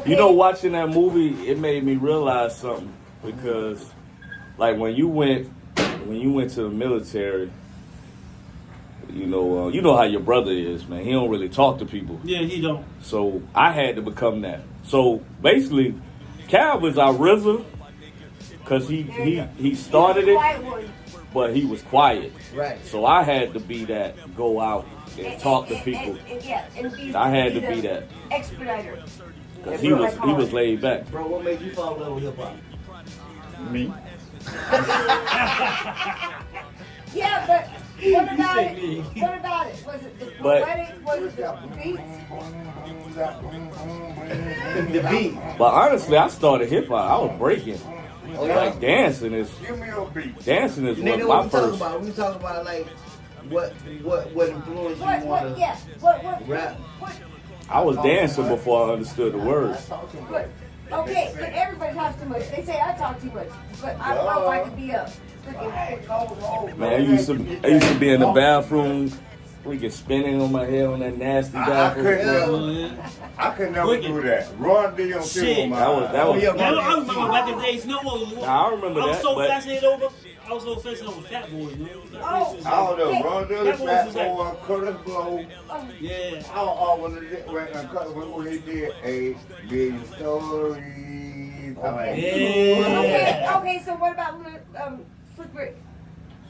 You know, watching that movie, it made me realize something because, like, when you went to the military, you know how your brother is, man. He don't really talk to people. Yeah, he don't. So I had to become that. So basically, Cal was our RZA because he started it, but he was quiet. Right. So I had to be that. Go out and talk to people. I had to be that. Expediter. Because he was laid back. Bro, what made you fall in love with hip hop? Me. Yeah, but what about it? What about it? Was it the poetic? Was it the beats? The beat. But honestly, I started hip hop. I was breaking. Oh, yeah? Like dancing is Give me your beat. dancing is Nigga, my what we talking first. about? We talking about like what influenced you What? want to Yeah. What? rap? What? I was dancing before I understood the words. What? Okay, but everybody talks too much. They say I talk too much, but I don't like to be a freaking. Man, I used to be in the bathroom, freaking spinning on my head on that nasty bathroom. I could never do that. Run D on Shit. my That was Yeah, I remember back in the days. No more. I remember I was that, so but- fascinated over. I was so fascinated over Fat Boys, man. I don't know. Run D, That Fat was like- Boy, Curtis Blow. Yeah. When he did a big stories. Yeah. Okay. So what about Slick Rick?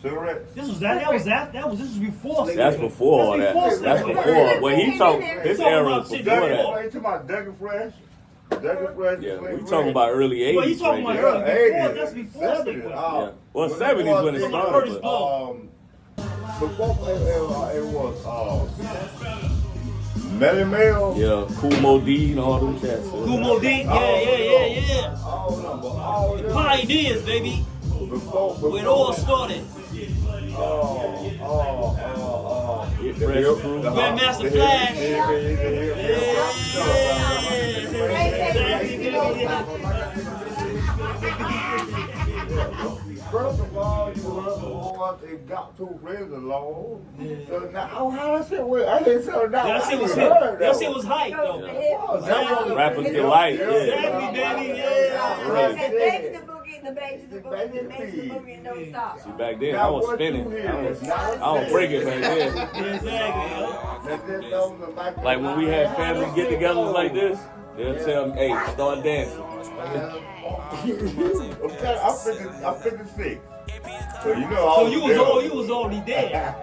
This was before. That's before all that. That's before. When he talked, his era was before that. You talking about Dougie Fresh? Dougie Fresh. Yeah, we talking about early 80s. Well, you talking right about there. early before. That's before. 70s. Yeah. Well, 70s when it started. But Before it was Melly Mel. yeah, Cool Mo D and all them cats. Kumo D. Yeah. All them. Pioneers, baby. Before Where it all started. Get Fresh Crew. Grandmaster Flash. First of all, you heard the boys, they got two friends along. So now, how that shit went? I didn't say that. That shit was hype, though. Rappers get light. Yeah. Exactly, baby. Yeah. Back to the boogie, the back to the boogie, the back to the boogie, and don't stop. See, back then I was spinning. I was breaking back then. Exactly. Like when we had family get-togethers like this, they'll tell me, "Hey, start dancing." I'm 56. So you know So you was already there.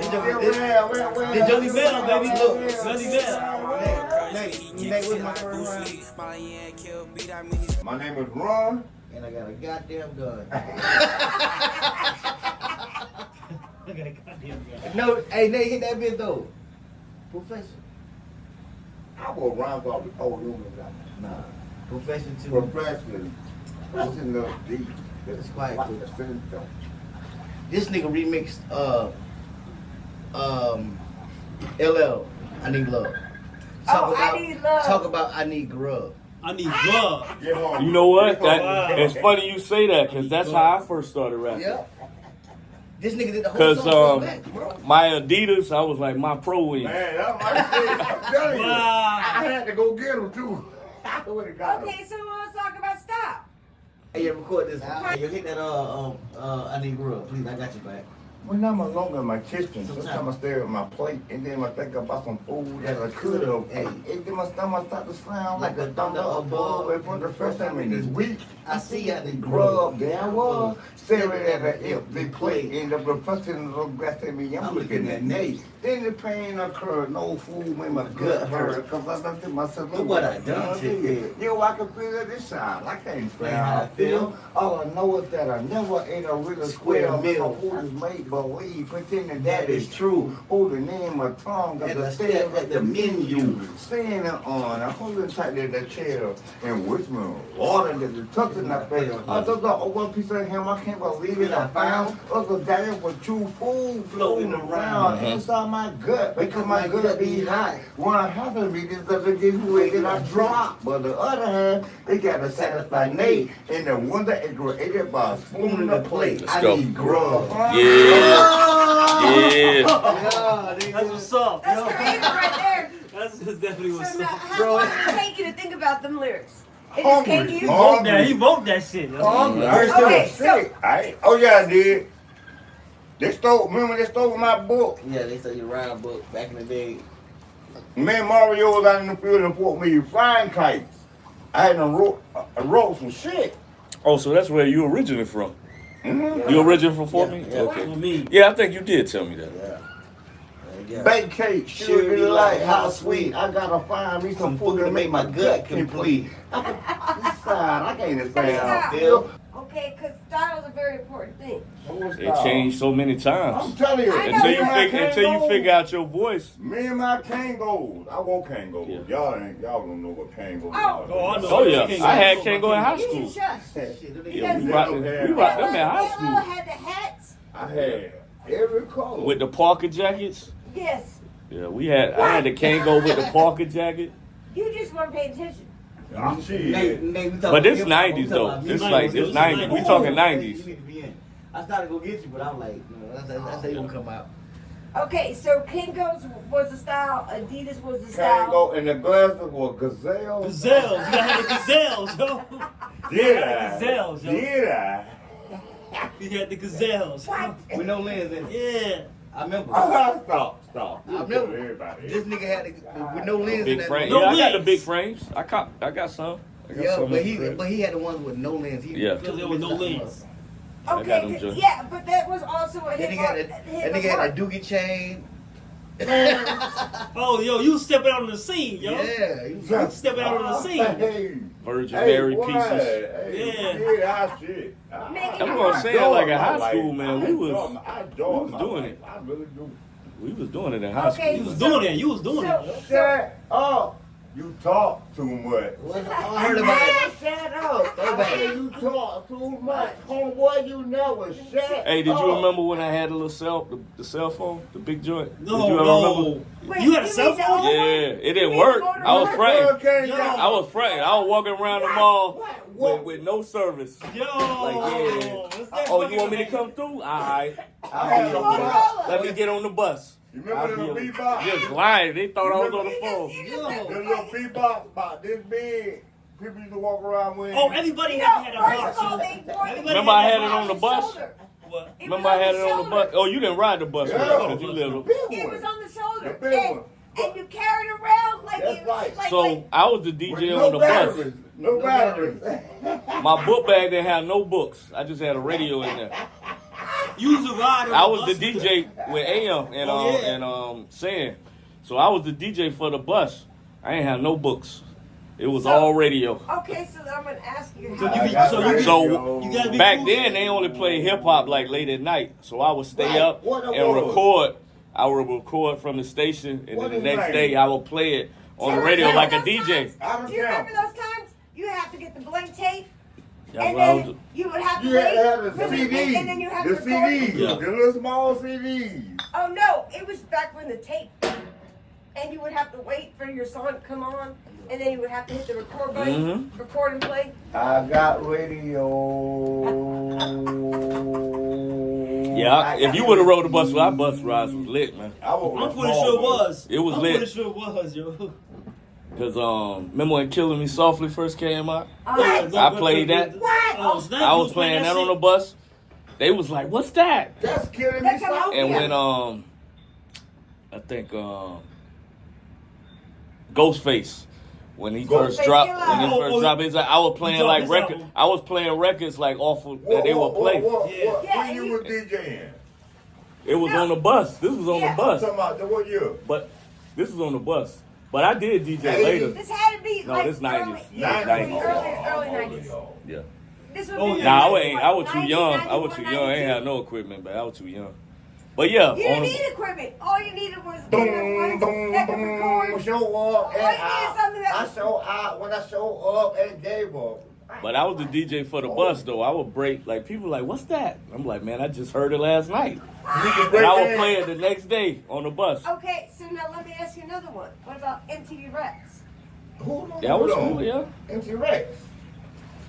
The Jelly Bell, baby. Look, Jelly Bell. Nate, what's my first line? My name is Ron. And I got a goddamn gun. No, hey, Nate, hit that bit though. Profession. I will round off the whole room. Nah. Profession too. Professionally. It's in the deep. It's quite Watch cool. the film. This nigga remixed LL, I Need Love. I Need Love. Talk about I Need Grub. I need drugs. Get home. You know what? It's funny you say that because that's how I first started rapping. Yeah. This nigga did the whole Because song back, bro. my Adidas, I was like my Pro Wings. Man, that's my shit. I'm telling you. Wow. I had to go get them too. I would have got them. Okay, so let's talk about stop. Hey, yeah, record this. Hey, you hit that I Need Grub, please. I got you back. When I'm alone in my kitchen, sometimes I stare at my plate and then I think about some food that I could have ate. And then my stomach start to sound like a thunder above. And for the first time in this week, I see I Need grub. Grub. There I was, staring at an empty plate. And the reflection of the glass at me, I'm looking at Nate. Then the pain occurred, no food made my gut hurt. Cause I looked at myself, Look what I done to you. Yo, I can feel this sound. I can't explain Man, how how I I feel. feel. All I know is that I never ate a real square meal. Food is made believe, pretending that is true. Holding in my tongue, got to stare at the menu. Standing on, I'm holding tight to the chair and whispering, water that the tucked in my face. I took out one piece of ham, I can't believe it. I found other day with true food floating around inside my gut because my gut be hot. One half of me just doesn't get away, then I drop. But the other half, they gotta satisfy Nate. And the one that is created by a spoon in the plate. Let's I go. need grub. Yeah. Yeah. Yeah, That's what's up. That's creative right there. That's This definitely was So now, so. how long did it take you to think about them lyrics? It just Hungry. came to you? Hungry. He wrote that shit. Yo. Okay, so Oh yeah, I did. Remember they stole my book? Yeah, they say you rhyme book back in the day. Me and Mario was out in the field and Fort me flying kites. I had wrote some shit. Oh, so that's where you originated from? Mm-hmm. You originated from Fort Yeah, Meade? yeah. Okay. For me. Yeah, I think you did tell me that. Yeah. Yeah. Bake cake, sugar delight, how sweet. I gotta find me some food to make my gut complete. I can't understand how I feel. okay, because styles a very important thing. It changed so many I'm times. telling you, I know. Until you figure out your voice. Me and my Kangos. I want Kangos. Yeah. y'all don't know what Kangos Oh. are. Oh, I know. Oh yeah, I had Kango in high You school. should shush. Yeah, we Yeah, rocked them in high Yellow school had the hats. I had every color. with the Parker jackets. Yes. Yeah, I had the Kango with the Parker jacket. You just weren't paying attention. Ah, shit. But this 90s though. This like this 90s. We talking 90s. I started to go get you, but I'm like, no, that's how you gonna come out. Okay, so Kinko's was the style, Adidas was the style. Kango and the glasses were gazelle. Gazelles. You gotta have the gazelles, yo. Did I? Gazelles, yo. Did I? You had the gazelles. What? With no lens in it. Yeah. I remember. Stop. I remember. Everybody. This nigga had with no lens in Big that. frame. No Yeah, I got the wings. big frames. I got some. I got Yeah, some but in the crib. he had the ones with no lens. Yeah. Because there was no lens. I got Okay, them joints. yeah, but that was also a That hip nigga hop. had that nigga had a doogie chain. Oh, yo, you stepping out on the scene, yo. Yeah, You stepping out on the scene. Hey, Virgin Mary what? pieces. Hey, Yeah. yeah, shit. Make it That's what I'm saying. Like in high school, man, we was doing doing it. I really do. we was doing it in high Okay. You school. was doing it. You was doing it. So, Shut up. You talk too much. I heard about it. Shut up. I said you talk too much. Homeboy, you never shut Hey, did you up. remember when I had a little the cell phone, the big joint? No, did you ever no. remember? wait, You had a mean cell the phone? old one? Yeah, it You didn't mean work. the motor I was one? fronting. Okay, Yo. I was fronting. I was walking around the mall with no service. Yo. Like, yeah. what's that Oh, you fucking want me to name? come through? All right. I had a Motorola. Let me get on the bus. You remember the bebop? Just lying. They thought I was on the phone. The little bebop about this big. People used to walk around with. Oh, everybody No, had a first box, of all, yo. they wore Everybody Remember I had it that on the box. bus? shoulder. What? It Remember was I had it on the shoulder. bus? Oh, you didn't ride the bus Yeah. because you lived. Big It one. was on the shoulder. The big and, one. and you carried it around like That's it right. like, So I was the With DJ no on the bus. batteries. No batteries. My book bag didn't have no books. I just had a radio in there. You was a rider. I was the DJ with AM and Oh, yeah. Sam. So I was the DJ for the bus. I ain't have no books. It was all radio. Okay, so I'm gonna ask you. So how- you be- so you- So You gotta be back cool. then they only played hip hop like late at night. So I would stay Right. up What it and was. record. I would record from the station, and What then the is next that? day I would play it on the Do you radio remember like a those DJ. times? Out of Do you town. remember those times? You have to get the blank tape, That's and what I was. then you would have to You wait. had to have the really, CD. and then you have The to record. CDs. Yeah. The little small CDs. Oh no, it was back when the tape, and you would have to wait for your song to come on, and then you would have to hit the record button, Mhm. record and play. I got radio. Yeah, if you would have rode the bus, well, our bus rides was lit, man. I'm pretty sure it was. It was I'm lit. pretty sure it was, yo. Cause remember when "Killing Me Softly" first came out? What? I played that. What? Oh, snap, I you was playing that on the shit? bus. They was like, "What's that?" That's killing me. That's how softly. And Yeah. when I think Ghostface, when he first Ghostface dropped, Killer. when he Oh, first oh, dropped, it's like I was playing dropped like his record. album. I was playing records like off of that they would play. Yeah. Yeah, When you you- was DJing? It was No. on the bus. This was on Yeah. the I'm bus, talking about the what year? but this was on the bus. But I did DJ Hey. later. This had to be No, like this 90s. early, yeah, 90s. early 90s. Yeah. This would Oh, be yeah. Nah, like I was too 90, young. I was too 91, young. I ain't 92. had no equipment, but I was too young. But yeah, You didn't on need equipment. All you needed was Boom, earphones boom, that could boom. record. Show up, and All you need is something that I was- show out when I show up and gave up. but I was the DJ for the bus though. I would break like people like, "What's that?" I'm like, "Man, I just heard it last night." Niggas And break I would dance. play it the next day on the bus. Okay, so now let me ask you another one. What about MTV Rex? Hold on, That was hold on. cool, yeah. MC Rex.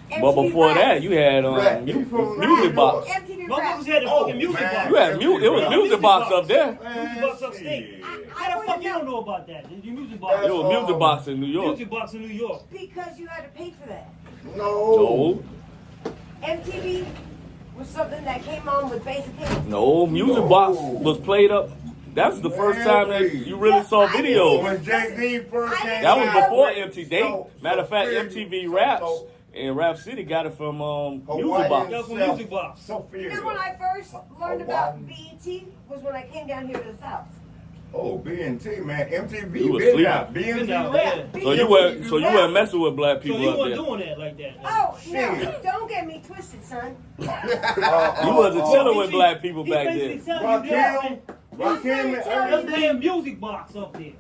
But before Rap. that, you had Rap. You from Music New Box. York. MTV Rap. Motherfuckers had the fucking music man. box. You had it was Music Box up there. Music box upstate. How the fuck you don't know about that? The music box. It was Music Box in New York. Music box in New York. Because you had to pay for that. No. MTV was something that came on with basic hits. No, Music Box was played up. That's the first time that you really saw videos. When Jay-Z first came That was out, before MTV. so Matter of fact, serious. MTV Raps So- and Rap City got it from Music Hawaiian Box. That from self- Music Box. So You serious. know when I first learned about BET was when I came down here to the South. Oh, B&T, man. MTV You was been sleeping. out. B&T Been out, rap. yeah. So you weren't messing with black So people you up weren't there. doing that like that. Oh, no, Shit. don't get me twisted, son. You wasn't chilling with He- black people he back basically then. telling you that, Rakim, man. Rakim, That's damn music box up there.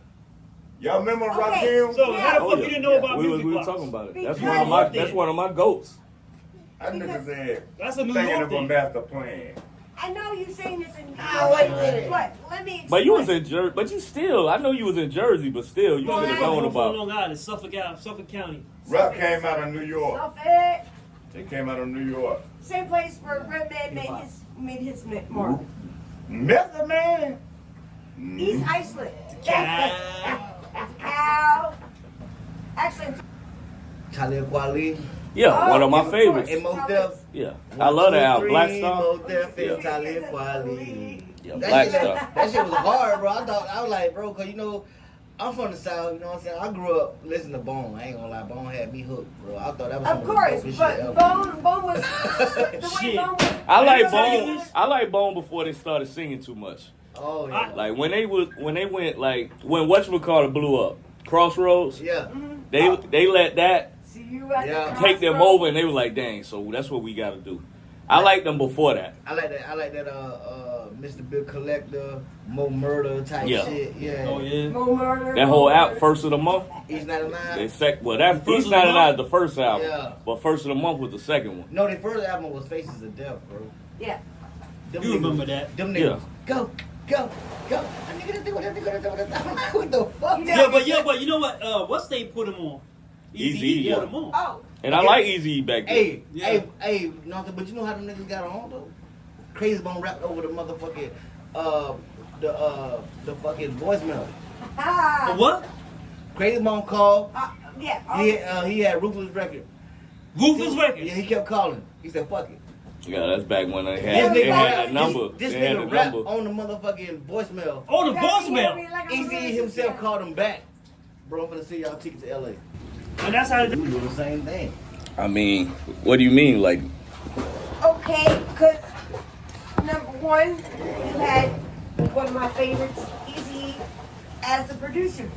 y'all remember Okay. Rakim? So how the Oh, fuck yeah. you didn't know about We music were box? talking about it. That's Because- one of my goats. That nigga said, That's a New thinking York of a thing. master plan. I know you saying this in wait a minute. But let me explain. But you was in Jersey. But you still, I know you was in Jersey, but still, you No, should I'm have known from about. Long Island, Suffolk County. Rap came out of New York. Suffolk. It came out of New York. Same place where Redman made his mark. Method Man? East Iceland. Cow. Cow. Actually, Talib Kweli. Yeah, one of my favorites. And Mos Def. Yeah, I love that album, Black Star. Mos Def Yeah. and Talib Kweli. Yeah, That Black shit, Star. that shit was hard, bro. I was like, bro, cause you know, I'm from the South, you know what I'm saying? I grew up listening to Bone. I ain't gonna lie, Bone had me hooked, bro. I thought that was of some course, the dopest but shit ever. Bone was the way Shit. Bone was. I like Let me tell you Bone. this. I like Bone before they started singing too much. Oh yeah. Like when they went like when whatchamacallit blew up, Crossroads. Yeah. They let that See you at Yeah. the take them crossroads. over, and they was like, dang. So that's what we got to do. I like them before that. I like that Mr. Bill Collector, Mo Murder type Yeah. shit. Yeah. Oh yeah. Mo Murder. That whole app, first of the month. East 99. They that First East of the 99 month? is the first album, Yeah. but first of the month was the second one. No, the first album was Faces of Death, bro. Yeah. Them You niggas- remember that. Them Yeah. niggas. Go. What the fuck? You Yeah, but you know what state put him on? Eazy-E, put yeah. him on. Oh, And I like Easy back then. Hey, Yeah. hey, nothing. But you know how them niggas got on though? Crazy Bone rapped over the motherfucking the fucking voicemail. ah. What? Crazy Bone called. Yeah. He had Ruthless record. Ruthless Records. Yeah, he kept calling. He said, "Fuck it." Yeah, that's back when they This had nigga a number. This They had a nigga rap number. on the motherfucking voicemail. Oh, the voicemail. Easy himself called him back. Bro, I'm gonna see y'all tickets to LA. And that's how We do the same thing. I mean, what do you mean? Like, Okay, because number one, you had one of my favorites, Easy, as the producer.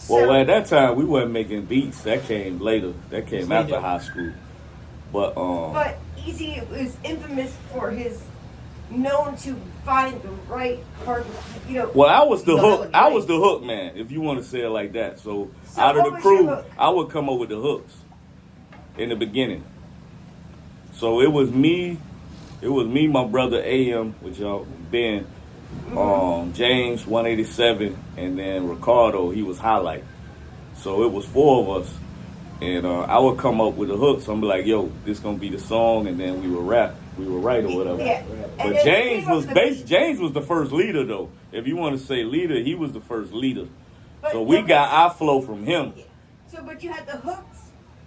well, So- at that time we wasn't making beats. That came later. That came after later. high school. But But Easy was infamous for his known to find the right part. You know. well, I was the No, hook. that was I was the hook man, if you want to say it like that. So So out of what the was your crew, hook? I would come up with the hooks in the beginning. So it was me, my brother AM, which y'all Ben, James 187, and then Ricardo. He was highlight. So it was 4 of us, and I would come up with the hooks. I'm like, yo, this gonna be the song, and then we would rap, we would write or whatever. Yeah. And But then James came up was the base. beat. James was the first leader, though. If you want to say leader, he was the first leader. But So we yeah, got our flow from him. So, but you had the hooks.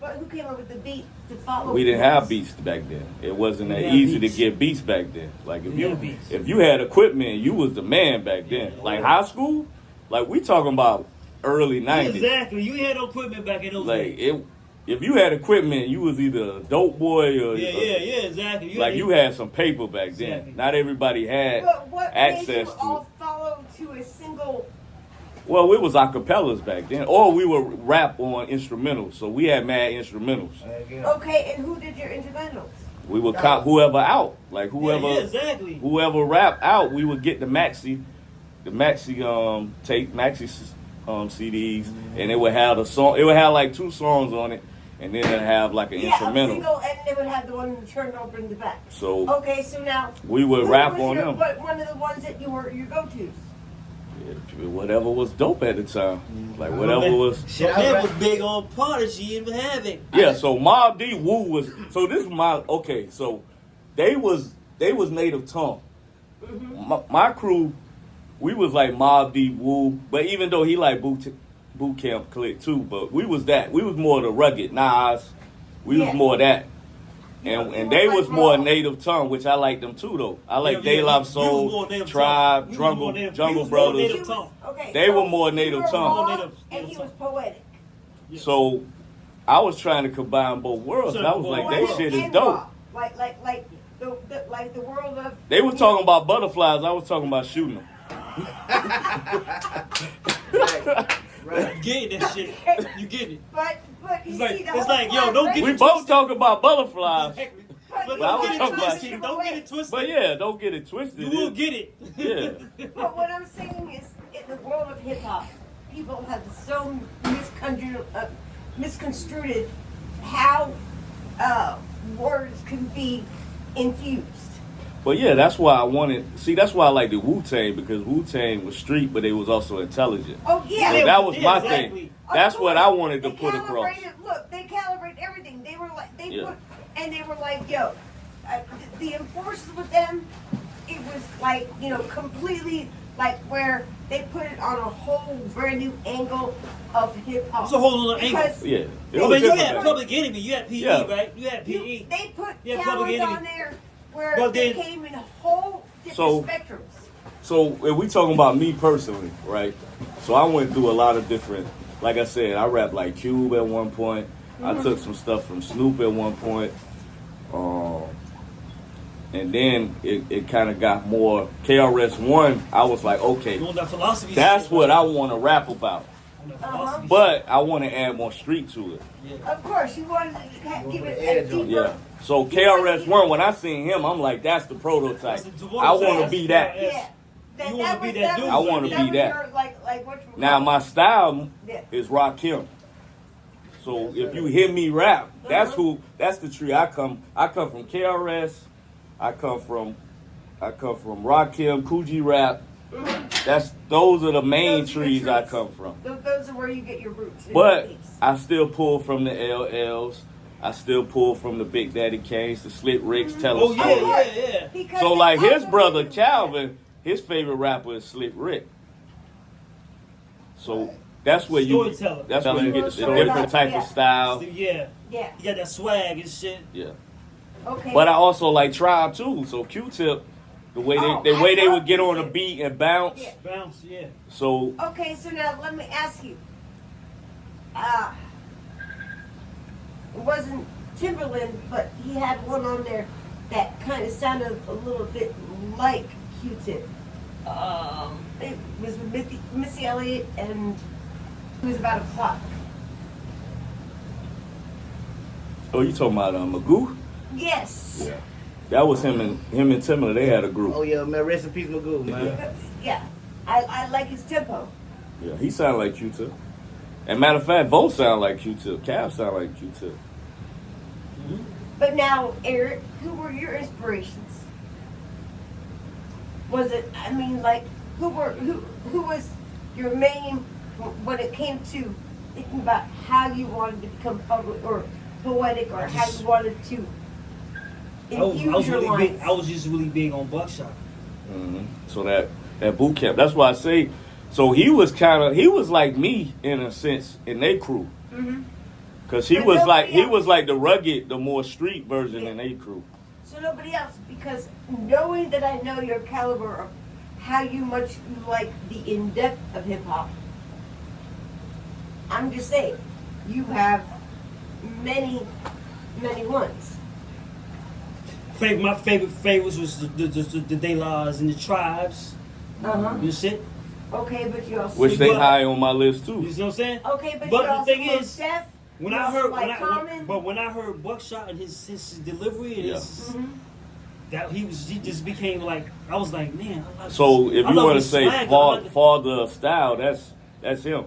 But who came up with the beat to follow? We didn't the have hooks? beats back then. It wasn't that We had easy beats. to get beats back then. Like We had beats. if you had equipment, you was the man back then. Like high school, like we talking about early '90s. Exactly. You had no equipment back in those Like days. if you had equipment, you was either a dope boy or Yeah, exactly. like you had some paper back then. Exactly. Not everybody had But what made access you to it. all follow to a single? Well, it was acapellas back then, or we would rap on instrumentals. So we had mad instrumentals. Okay, and who did your instrumentals? We would cop whoever out, like whoever Yeah, exactly. whoever rap out. We would get the maxi tape, maxi CDs, and it would have the song. It would have like 2 songs on it, and then it'd have like an Yeah, a instrumental. single, and they would have the one turned over in the back. So Okay, so now we would who rap was on your, them. What one of the ones that you were your go-tos? Whatever was dope at the time. Like whatever Man, was. Shit, Man I was big on Prodigy and Havoc. Yeah, so Mobb D Wu was so this is my okay, so they was native tongue. My crew, we was like Mobb D Wu, but even though he like boot camp clique too, but we was more the rugged Nas. We was more that. And they was more native tongue, which I like them too though. I like De La Soul, Tribe, Jungle Brothers. They were more native tongue. And he was poetic. So I was trying to combine both worlds. And I was like, that shit is dope. Like the world of. They was talking about butterflies. I was talking about shooting them. Right. You get that shit. You get it. But you It's like- see the it's whole like, yo, point, don't right? get We both talking about butterflies. But I was don't get talking it about twisted. shit. Don't get it twisted. But yeah, don't get it twisted. You will get it. Yeah. But what I'm saying is, in the world of hip hop, people have so misconstrued how words can be infused. But yeah, that's why I wanted. See, that's why I like the Wu-Tang, because Wu-Tang was street, but they was also intelligent. Oh yeah, So that was Yeah, my exactly. thing. That's what I wanted to They put across. Look, they calibrate everything. They were like, Yeah. they were like, yo, the enforcers with them, it was like, completely like where they put it on a whole brand new angle of hip hop. It's a whole other angle. Because Yeah. I It mean, was you different had back Public Enemy. You had PE, Yeah. right? You had PE. they put Yeah, Public talents Enemy. on there where Well, they then- came in whole different So- spectrums. So if we talking about me personally, right? So I went through a lot of different. Like I said, I rapped like Cube at one point. I took some stuff from Snoop at one point. And then it kind of got more KRS-One. I was like, okay, You want that philosophy? that's shit, what right? I want to rap about. You want that philosophy But I want to add more street to it. shit. Of course, you wanted to give it a edge on it. deeper. Yeah. So KRS-One, when I seen him, I'm like, that's the prototype. That's the prototype. I want to be that. Yeah. You wanna be that dude. I wanna be that. Your, like what you Now my style Yeah. is Rakim. So if you hear me rap, that's the tree I come. I come from KRS. I come from Rakim, Coogee Rap. Those are the main Those are the trees I trees. come from. Those are where you get your roots. in But the East. I still pull from the LLs. I still pull from the Big Daddy Kanes, the Slick Ricks, tell a Oh story. yeah. Because So they like his also brother do- Calvin, his favorite rapper is Slick Rick. So that's where you Storyteller. that's where you get the Storyteller. different type Yeah. of style. Yeah. Yeah. You got that swag and shit. Yeah. Okay. But I also like Tribe too. So Q-Tip, the way Oh, they I love would get on the Q-Tip. beat and bounce. Yeah. Bounce, yeah. So Okay, so now let me ask you. It wasn't Timberland, but he had one on there that kind of sounded a little bit like Q-Tip. It was with Missy Elliott, and it was about a clock. oh, you talking about Magoo? Yes. Yeah. That was him and Timberland. They had a group. Oh yeah, man. Rest in peace, Magoo, man. Yeah. I like his tempo. Yeah, he sounded like Q-Tip. And matter of fact, both sound like Q-Tip. Cav sound like Q-Tip. But now, Eric, who were your inspirations? Was it? I mean, like, who was your main when it came to thinking about how you wanted to become public or poetic, or how you wanted to infuse your lines? I was just really big on Buckshot. Mm-hmm. So that boot camp. That's why I say. So he was like me in a sense in their crew. Mm-hmm. Cause he But was nobody like the rugged, the more street version in their crew. So nobody else, because knowing that I know your caliber of how much you like the in-depth of hip hop, I'm just saying, you have many ones. My favorite favorites was the De La's and the Tribes. You shit. Okay, but you also Which they But- high on my list too. You see what I'm saying? okay, but But you the also thing know is, Chef. When you I also heard, like Hamen. when I heard Buckshot and his delivery, and Yeah. that he just became like, I was like, man. I love So his- if I you love want to his say swag. I love the- father of style, that's him.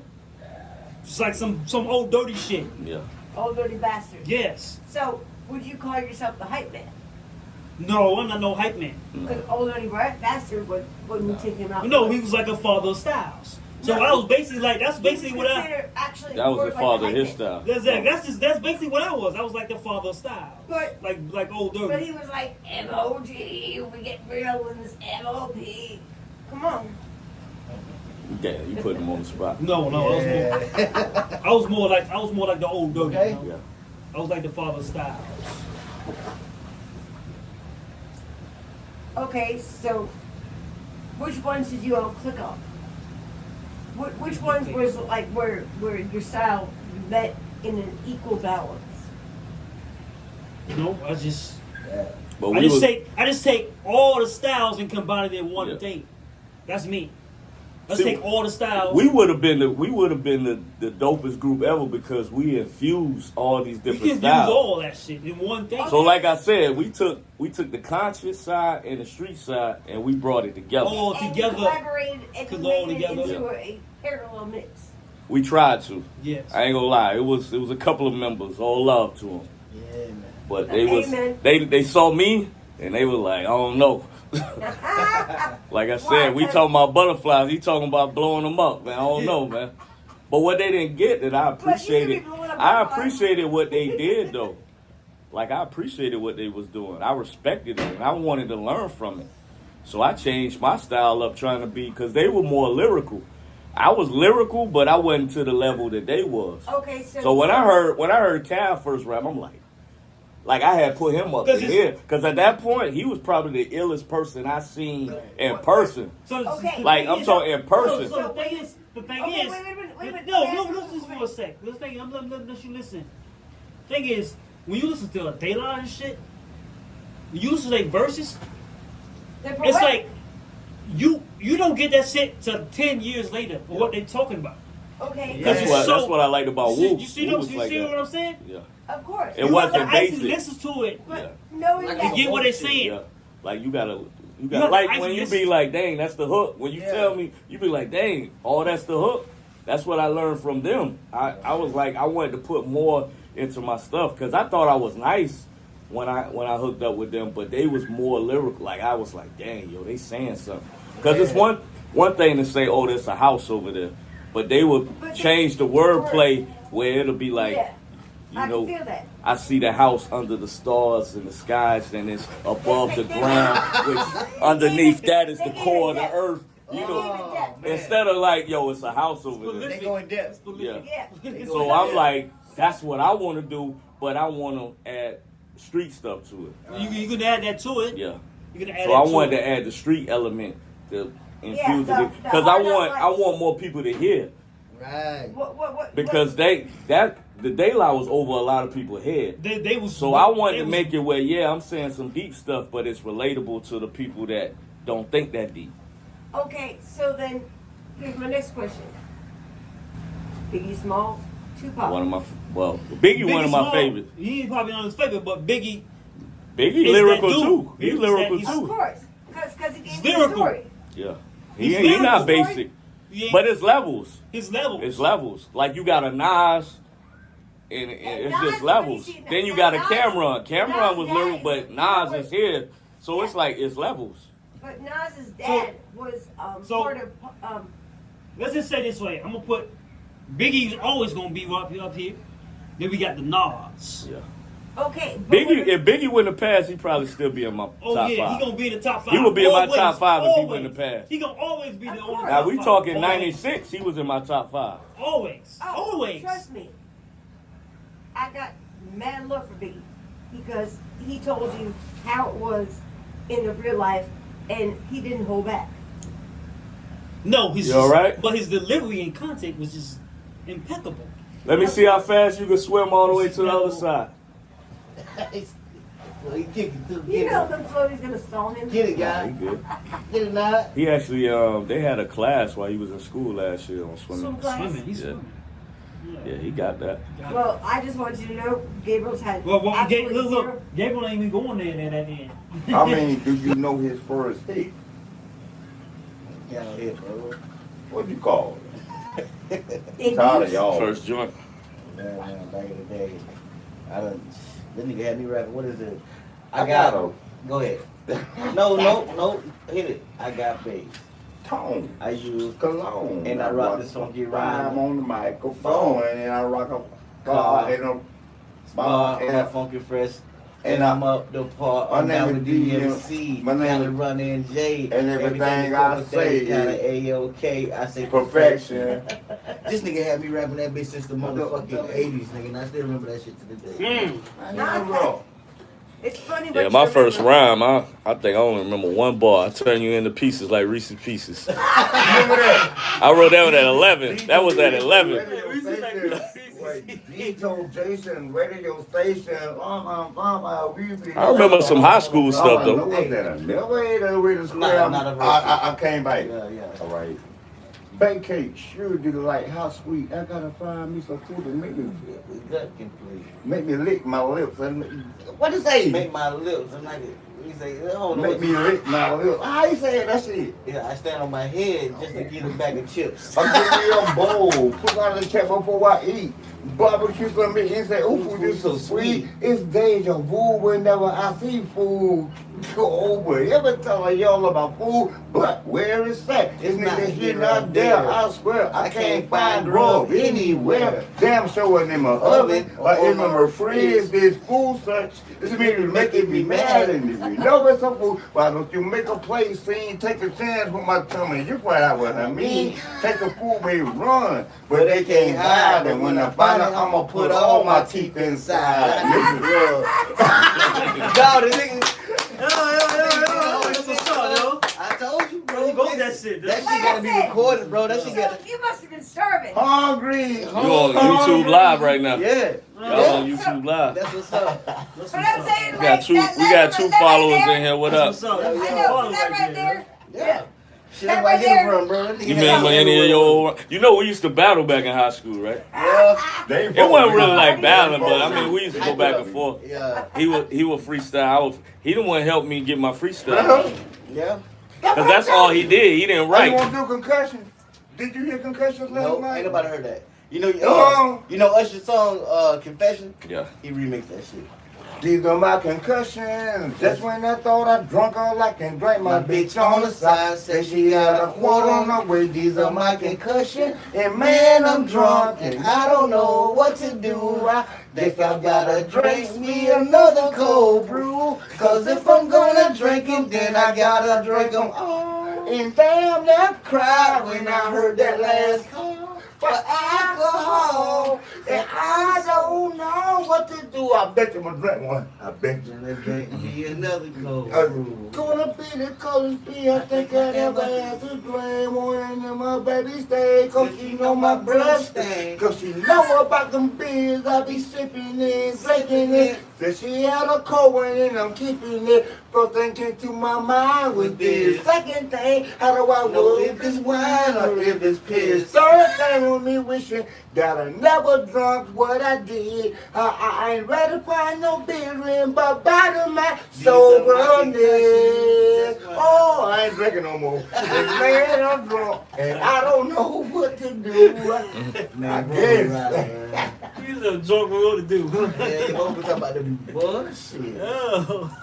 It's like some old dirty shit. Yeah. Old dirty bastard. Yes. So would you call yourself the hype man? No, I'm not no hype man. Because Old Dirty Bastard wouldn't take him out. No, he was like a father of styles. So No. I was basically like, that's He basically what I. considered actually That was more the like father a of his hype style. That's basically what I was. I was like the father of styles. But- like Old man. But Dirty. he was like, M.O.G., we get real in this M.O.P. Come on. Yeah, you put him on the spot. No, Yeah. I was more like the Old Dirty. Okay. You know? Yeah. I was like the father of styles. Okay, so which ones did you all click on? Which ones was like where your style met in an equal balance? You know, I just But I we just was, take all the styles and combine it in one Yeah. thing. That's me. I See, take all the styles. we would have been the dopest group ever because we infused all these You different can use styles. all that shit in one thing. So like I said, we took the conscious side and the street side and we brought it together. all And together. you collaborated and you Cause all made it together. into a parallel mix. We tried to. Yes. I ain't gonna lie. It was a couple of members. All love to them. Yeah, man. But they was Amen. they saw me and they were like, I don't know. Like I said, we talking about butterflies. He talking about blowing them up, man. I don't know, man. But what they didn't get that I But you appreciated, be blowing up I butterflies. appreciated what they did though. Like I appreciated what they was doing. I respected it and I wanted to learn from it. So I changed my style up trying to be, because they were more lyrical. I was lyrical, but I wasn't to the level that they was. Okay, So when I heard Cal first rap, I'm like I had put him up to here, because at that point he was probably the illest person I seen in person. So Okay. Like I'm talking in person. So the thing is, Okay, wait a minute. no, Let me ask listen you for a sec. Let's think. I'm let you listen. Thing is, when you listen to a Daylight and shit, when you listen to their verses, They're it's poetic. like you don't get that shit till 10 years later for what they talking about. Okay. Yeah. That's what I liked about Wu. You see Wu was what like that. I'm saying? Yeah. Of course. It wasn't You actually basic. listen to it. But Yeah. knowing Like that. You get what they're saying. Yeah. Like you gotta have like to when you actually be like, dang, that's the hook. When you Yeah. tell me, you be like, dang, oh, that's the hook. That's what I learned from them. I was like, I wanted to put more into my stuff because I thought I was nice when I hooked up with them, but they was more lyrical. Like I was like, dang, yo, they saying something. Because it's one thing to say, oh, there's a house over there, but they would But change the wordplay where it'll be like, Yeah. you I know, can feel that. I see the house under the stars and the skies, and it's above the ground, which underneath that is the core of the earth. You know, Oh, man. instead of like, yo, it's a house over there. They go in depth. Yeah. Yeah. So I'm like, that's what I want to do, but I want to add street stuff to it. You can add that to it. Yeah. You can add So I that to wanted it. to add the street element to Yeah, infuse the- it the because I hard want lights. more people to hear. Right. What? Because the daylight was over a lot of people's head. They was So I wanted they to was- make it where, yeah, I'm saying some deep stuff, but it's relatable to the people that don't think that deep. Okay, so then here's my next question. Biggie Smalls, Tupac. Biggie one of my Small, favorites. He ain't probably not his favorite, but Biggie. Biggie It's lyrical that dude. too. He's It's lyrical that- Of too. course, because he gave It's me the lyrical. story. Yeah. He's He not lyrical. basic. He ain't- But it's levels. his level. It's levels. Like you got a Nas, and it's Nas, just levels. when you see Then you Nas- got a Nas- Cameron. Cameron was Nas lyrical, but Nas is here. So it's Yeah. like it's levels. But Nas's dad was so- part of. Let's just say this way. I'm gonna put Biggie's always gonna be up here. Then we got the Nas. Yeah. Okay. But If Biggie wouldn't have passed, he'd probably still be in my Oh top yeah, five. he gonna be in the top 5. He would be in my Always, top 5 if he always. wouldn't have passed. He gonna always be the Of only. course. Now top we five. talking Always. 96. He was in my top 5. Always. Oh, Always. Trust me. I got mad love for Biggie because he told you how it was in the real life, and he didn't hold back. No, You all right? But his delivery and content was just impeccable. Let me see how fast you can swim all the way to the other side. Well, he kick it too. You Get know it. them floaties gonna stall him. Get it, Nah, guy. he good. Get it now. He actually, they had a class while he was in school last year on swimming. Swim class. Swimming. He's Yeah. swimming. Yeah, he got that. Well, I just want you to know, Gabriel's had Well, absolutely look, zero. look. Gabriel ain't even going there that end. How many do you know his first hit? Get out here, bro. What you call it? Debuts. Tired of y'all. First joint. Man, back in the day, I done. This nigga had me rapping. What is it? I got a Go ahead. No. Hit it. I got bass. Tone. I use Cologne. and I rock this funky rhyme on the microphone, and I rock a bar and a bar and and funky fresh. and And I'm up the part. my I'm name down is with DMC. DMC. My name Kinda is- running J. and everything I say kinda A-OK. I say perfection. This nigga had me rapping that bitch since the motherfucking 80s, nigga, and I still remember that shit to this day. Mm. I never wrong. It's funny. Yeah, what my you first remember. rhyme, I think I only remember one bar. I turn you into pieces like Reese's Pieces. Remember that? I wrote that one at 11. That was at 11. Radio station. Vito Jason, radio station. I remember some high school stuff, though. I never ate a way to square. Not a verse. I came back. Yeah. All right. Bake cake, sure do like how sweet. I gotta find me some food to make me lick my lips. What is that? Make my lips. I'm like, he say, oh, Make me lick my lips. How you say that shit? Yeah, I stand on my head just to get a bag of chips. I'm giving you a bowl. Put on the table before I eat. Barbecue for me. He say, ooh, food is so sweet. It's deja vu whenever I see food go over. Every time I yell about food, but where is that? It's neither here nor there. I swear I can't find grub anywhere. Damn sure in my oven or in my refrigerator. This food search. This means making me mad. And if you know it's some food, why don't you make a play scene? Take a chance with my tummy. You find out what I mean. Take a food may run, but they can't hide. And when I find out, I'ma put all my teeth inside. This is real. Dog, the nigga. That's what's up, yo. I told you, bro. Go with that shit. That shit Like gotta I be said, recorded, bro. That shit gotta. You must have been starving. Hungry. You on YouTube Live right now. Yeah. Y'all on YouTube Live. That's what's up. That's But what's I'm up. saying, We like, got two. that We got two that followers right there, in here. What That's up? what's up. I That's know, what's that up right there. Yeah. Shit, That that's where I right get it there. from, bro. That nigga You got remember me any of everywhere. your old? You know we used to battle back in high school, right? Yeah. It wasn't really like battling, but I mean we used to go back and forth. Yeah. He would freestyle. He the one helped me get my freestyle. Yeah. Cause that's all he did. He didn't You write. want to do concussion? Did you hear concussions last Nope, night? ain't nobody heard that. You know Usher's song, Confession? Yeah. He remixed that shit. These are my concussions. That's when I thought I drunk all I can drink. My bitch on the side said she got a quart on the way. These are my concussions. And man, I'm drunk and I don't know what to do. I think I gotta drink me another cold brew. Cause if I'm gonna drink it, then I gotta drink them all. And damn, I cried when I heard that last call for alcohol. And I don't know what to do. I bet you I'm gonna drink one. I bet you. And then drink me another cold. Gonna be the coldest beer I think I ever had to drink. One in my baby stay, cause she know my breath stink. Cause she know about them beers I be sipping and drinking it. Said she had a cold one and I'm keeping it. First thing came to my mind was this. Second thing, how do I know if it's wine or if it's piss? Third thing with me wishing that I never drunk what I did. I ain't ready for no beer in, but bottom my soberness. Oh, I ain't drinking no more. Man, I'm drunk and I don't know what to do. I guess. He's a drunk what to do. Yeah, you both talking about the bullshit. Oh.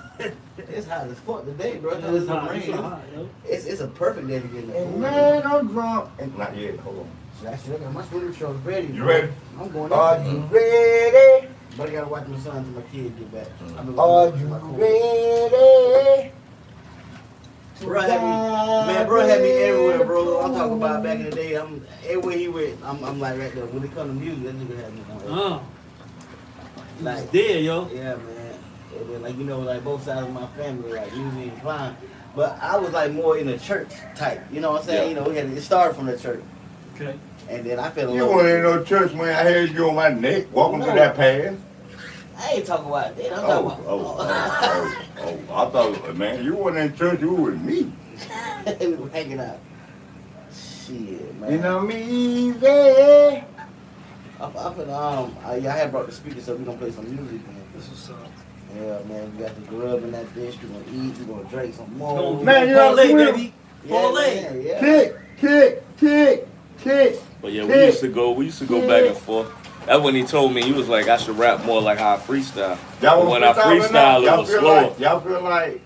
It's hot as fuck today, bro. It's It's hot, rain. it's hot, yo. It's a perfect day to get in the And pool. man, I'm drunk. And not yet, hold on. Actually, I got my swimming shorts ready. You bro. ready? I'm going Are in. you ready? But I gotta watch my son until my kids get back. Are you ready? Bro had me, had me everywhere, bro. I'm talking about back in the day. I'm everywhere he went. I'm like right there. When it comes to music, that nigga had me. Oh. Like, Like there, yo. yeah, man. And then, like, you know, like both sides of my family, like music inclined. But I was like more in the church type. You know what I'm saying? Yeah. You know, we had it started from the church, Okay. and then I fell in You love. weren't in no church when I had you on my neck. Welcome to that path. I ain't talking about that. I'm talking about. I thought, man, you weren't in church, you were with me. We were hanging out. Shit, man. You know me easy. I feel I had brought the speakers so we gonna play some music. Man. This was Yeah, man, we got the grub in that bitch. We gonna eat. We gonna drink some more. Man, you know parlay, swim. baby. Yeah, Parlay. man, yeah. Kick. But yeah, we used to go back and forth. That's when he told me, he was like, I should rap more like how I freestyle. But when I freestyle, it was slower. Y'all feel like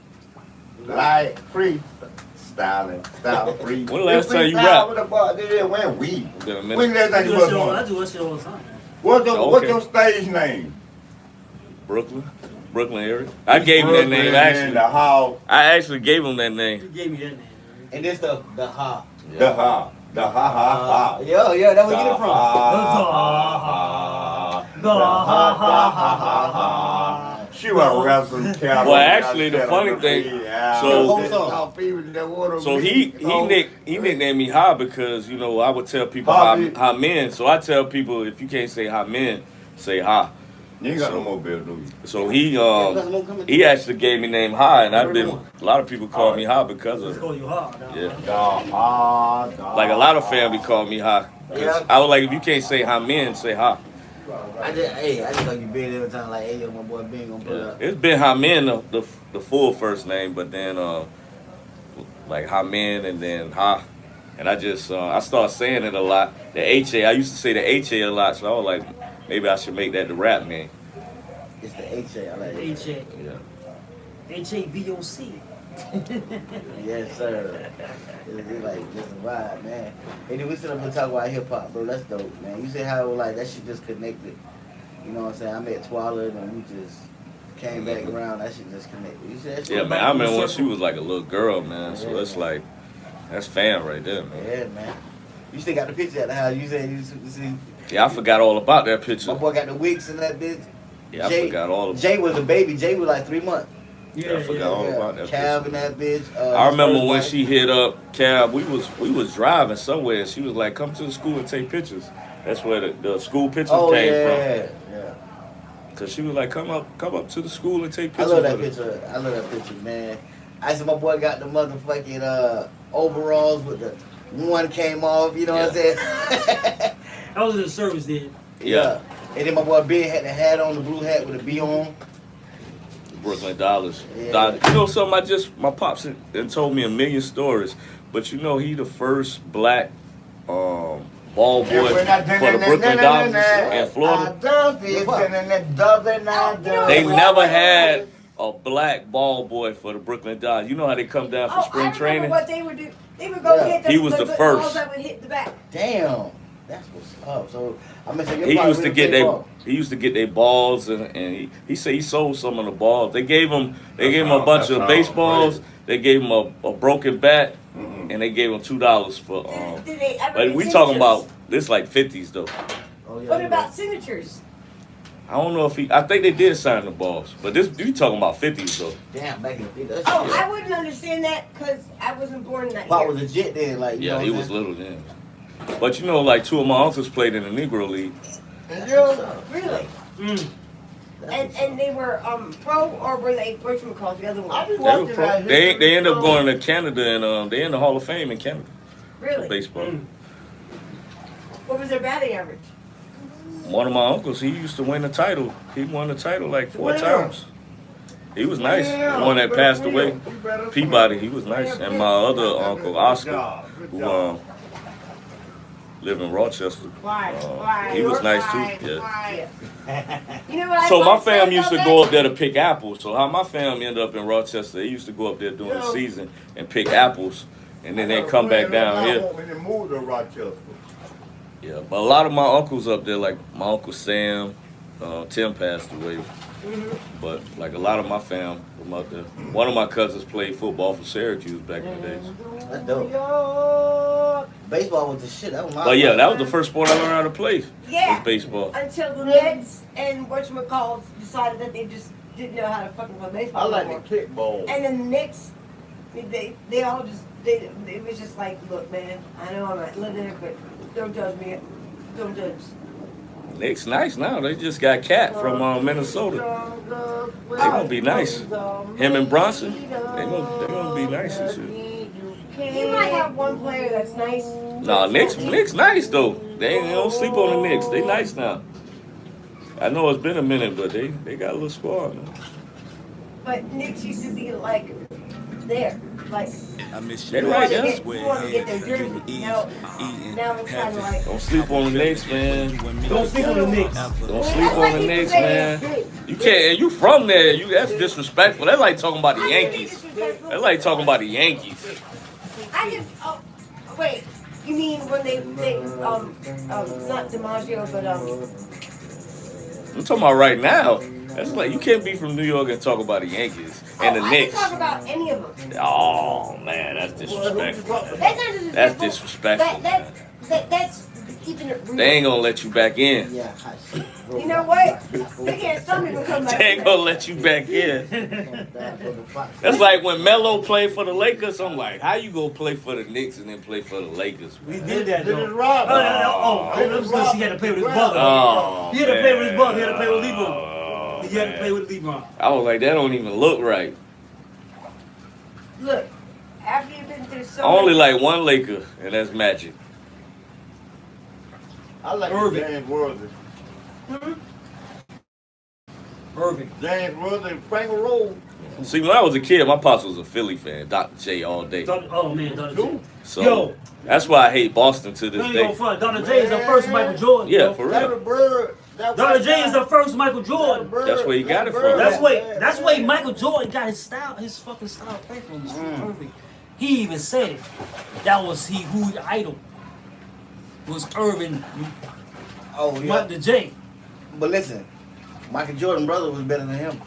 like free. Styling, style free. When the last time you Freestyle rap? with the bar, they did when we. Been a minute. When the last I time do you that shit all, was I on? do that shit all the time. What's Okay. your stage name? Brooklyn area. I gave him that name Brooklyn, actually. The house, I actually gave him that You name. gave me that name. And this the ha. the ha, the ha. Yeah, that where you get it from. She was wrestling cowboy. Well, actually, the funny thing, So he nicknamed me Ha because, you know, I would tell people Ha men. So I tell people if you can't say Ha men, say Ha. You ain't got no more bill, do you? So he actually gave me name Ha, and a lot of people call me Ha because Let's of call you hard. yeah. Like a lot of family call me Ha. 'Cause I was like, if you can't say Ha men, say Ha. I just thought you been every time like, hey, yo, my boy Ben gonna pull up. It's been Hamen, the full first name, but then like Hamen and then Ha, and I just I started saying it a lot. The HA, I used to say the HA a lot, so I was like, maybe I should make that the rap name. It's the HA. I like it. H-A. Yeah. H-A-V-O-C. Yes, sir. It's like, listen, vibe, man. And then we sit up and talk about hip hop, bro. That's dope, man. You see how like that shit just connected. You know what I'm saying? I met Twala and we just came back around. That shit just connected. You see that shit? Yeah, man. I remember when she was like a little girl, man. So it's like, that's fam right there, man. Yeah, man. You still got the picture at the house. You said you see. Yeah, I forgot all about that picture. My boy got the wigs in that bitch. Yeah, I forgot all of Jay was a baby. Jay was like 3 months. Yeah, I forgot all about that Cav picture. in that bitch. I remember first when wife. she hit up Cab. We was driving somewhere. And she was like, "Come to the school and take pictures." That's where the school pictures came from. Yeah. Cause she was like, "Come up to the school and take I pictures." love that with us." picture. I love that picture, man. I said my boy got the motherfucking overalls with the one came off. You know what I'm saying? I was in the service then. Yeah. And then my boy Ben had the hat on, the blue hat with the B on. Brooklyn Dollars. Yeah. You know something? My pops and told me a million stories, but you know he the first black ball boy for the Brooklyn Dollars in Florida. They never had a black ball boy for the Brooklyn Dollars. You know how they come down for spring training? What they would do. They would go hit the, He was the balls first. that would hit the back. Damn, that's what's up. So I mean, so He used to get their balls, and he said he sold some of the balls. They gave him a bunch of baseballs. They gave him a broken bat, and they gave him $2 for. Did they ever But get we talking signatures? about this like 50s though. Oh, yeah, What about signatures? I don't know if I think they did sign the balls, but this you talking about 50s though. Damn, back in the day. Oh, I wouldn't understand that because I wasn't born in that Pop year. was legit then, like you Yeah, know he what was I'm little then. But you know, like 2 of my uncles played in the Negro League. Really? Mm. And they were pro or were they whatchamacallit, the other one? They were pro. They end up going to Canada and they in the Hall of Fame in Canada for Really? baseball. Mm. What was their batting average? One of my uncles, he used to win the title. He won the title like 4 times. He was nice. The one that passed away, Peabody, he was nice. And my other uncle, Oscar, who live in Rochester, he was nice too. Yeah. You know what I So my want to say fam used to about go that? up there to pick apples. So how my family ended up in Rochester, they used to go up there during the season and pick apples, and then they come back down here. When they moved to Rochester. Yeah, but a lot of my uncles up there, like my uncle Sam, Tim passed away. But like a lot of my fam from up there. One of my cousins played football for Syracuse back in the days. That's dope. Baseball was the shit. That was my. But yeah, that was the first sport I learned how to play. Yeah. Was baseball. Until the Nets and whatchamacallit decided that they just didn't know how to fucking play baseball. I like anymore. the kickball. And then the Knicks, they all just, it was just like, look, man, I know I'm not living there, but don't judge me. Don't judge. Knicks nice now. They just got Cat from Minnesota. They gonna be nice. Him and Bronson, they gonna be nice this year. You might have one player that's nice. Nah, Knicks nice though. They don't sleep on the Knicks. They nice now. I know it's been a minute, but they got a little squad. Man. But Knicks used to be like there. like, They right, yeah. you want to get their jersey. Now it's kind of like. Don't sleep on the Knicks, man. Don't sleep on the Knicks. Don't sleep on the Knicks, man. You can't. And you from there? That's disrespectful. That's like talking about the Yankees. That's like talking about the Yankees. I just. Oh, wait. You mean when they not DiMaggio, but I'm talking about right now. That's like you can't be from New York and talk about the Yankees and the I Knicks. can talk about any of them. Oh man, that's disrespectful. That's not disrespectful. That's disrespectful. That's keeping it real. They ain't gonna let you back in. Yeah, hot shit. You know what? They can't stop me from coming back. They ain't gonna let you back in. That's like when Melo played for the Lakers. I'm like, how you gonna play for the Knicks and then play for the Lakers? We did that though. Rob. That was because he had to play with his brother. Oh, He had to play with his brother. He had to play with man. LeBron. Oh, He had to man. play with LeBron. I was like, that don't even look right. Look, after you've been through so I only much, like one Laker, and that's Magic. I like Irving. James Worthy. Irving. James Worthy, Pringle Roll. See, when I was a kid, my pops was a Philly fan, Dr. J all day. Oh man, Dr. J. So Yo. that's why I hate Boston to You this ain't gonna day. front. Dr. J is the first Michael Jordan. Yeah, bro. for Larry real. Bird. Dr. J is the first Michael Jordan. That's where he got it from. That's where Michael Jordan got his style, his fucking style of play from. Irving. He even said it. That was who his idol was. Irving, Oh yeah. Dr. J. But listen, Michael Jordan brother was better than him.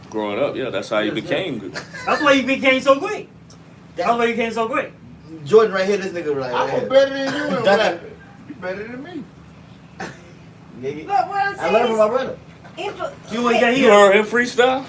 Growing up, yeah, that's how he became good. That's why he became so great. That's why he became so great. Jordan right here, this nigga right I was here. better than you in rap. You better than me. Nigga. Look, what I'm I saying learned from my brother. You ain't got You here. heard him freestyle?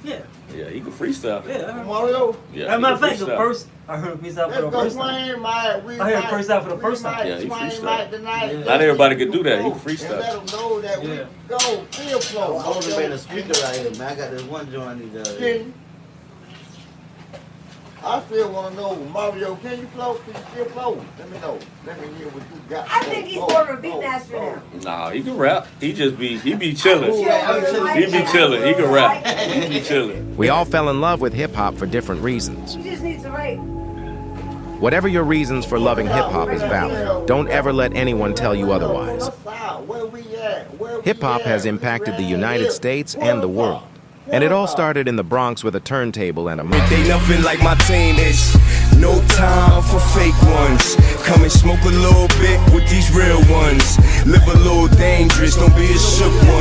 Yeah, Yeah, he can freestyle. yeah. I heard. Mario. Yeah, As a he matter of can fact, the freestyle. first I heard him freestyle for the first time. Swing my, we I heard might- first out for the we first time. might Yeah, he swing freestyle. like tonight. Yeah. Not everybody can do that. He can And freestyle. let them know that we Yeah. go field flow. I want to make a speaker right here, man. I got this one joint I need to. Can- I still want to know, Mario, can you flow? Can you still flow? Let me know. Let me hear what you got. I think he's more of a beat master now. Nah, he can rap. He be chilling. He He be chilling. He can rap. He be chilling. We all fell in love with hip-hop for different reasons. He just needs to write. Whatever your reasons for loving hip-hop is valid. Don't ever let anyone tell you otherwise. Hip-hop has impacted the United States and the world. And it all started in the Bronx with a turntable and a mic. They nothing like my team is. No time for fake ones. Come and smoke a little bit with these real ones. Live a little dangerous, don't be a shook one.